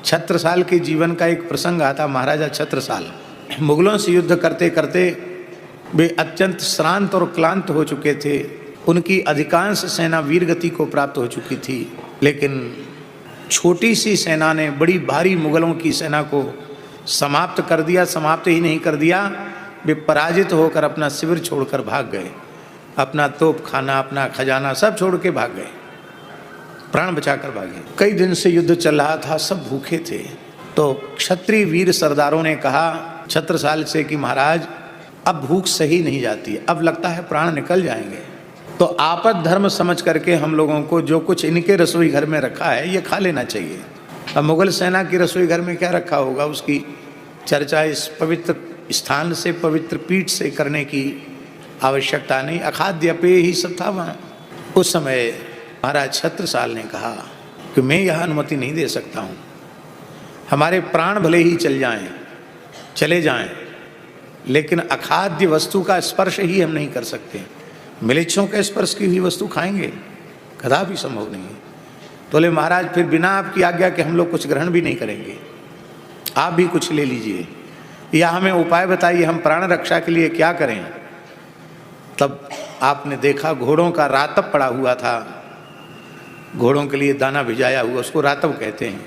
छत्रसाल के जीवन का एक प्रसंग आता। महाराजा छत्रसाल मुगलों से युद्ध करते करते वे अत्यंत श्रांत और क्लांत हो चुके थे। उनकी अधिकांश सेना वीरगति को प्राप्त हो चुकी थी, लेकिन छोटी सी सेना ने बड़ी भारी मुगलों की सेना को समाप्त कर दिया। समाप्त ही नहीं कर दिया, वे पराजित होकर अपना शिविर छोड़कर भाग गए। अपना तोप खाना, अपना खजाना सब छोड़ के भाग गए, प्राण बचाकर भागे। कई दिन से युद्ध चल रहा था, सब भूखे थे। तो क्षत्रिय वीर सरदारों ने कहा छत्रसाल से कि महाराज अब भूख सही नहीं जाती, अब लगता है प्राण निकल जाएंगे, तो आपद धर्म समझ करके हम लोगों को जो कुछ इनके रसोई घर में रखा है ये खा लेना चाहिए। अब मुगल सेना की रसोई घर में क्या रखा होगा, उसकी चर्चा इस पवित्र स्थान से, पवित्र पीठ से करने की आवश्यकता नहीं। अखाद्य पेय ही सब था वहाँ। उस समय महाराज छत्रसाल ने कहा कि मैं यह अनुमति नहीं दे सकता हूँ, हमारे प्राण भले ही चले जाएं, लेकिन अखाद्य वस्तु का स्पर्श ही हम नहीं कर सकते। मिलेच्छों के स्पर्श की हुई वस्तु खाएंगे, कदापि संभव नहीं है। तो बोले महाराज फिर बिना आपकी आज्ञा के हम लोग कुछ ग्रहण भी नहीं करेंगे, आप भी कुछ ले लीजिए, या हमें उपाय बताइए, हम प्राण रक्षा के लिए क्या करें। तब आपने देखा घोड़ों का रातब पड़ा हुआ था, घोड़ों के लिए दाना भिजाया हुआ, उसको रातब कहते हैं।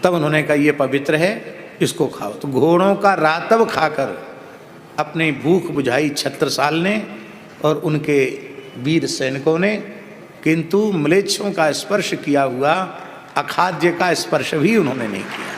तब उन्होंने कहा ये पवित्र है, इसको खाओ। तो घोड़ों का रातब खाकर अपनी भूख बुझाई छत्रसाल ने और उनके वीर सैनिकों ने, किंतु म्लेच्छों का स्पर्श किया हुआ अखाद्य का स्पर्श भी उन्होंने नहीं किया।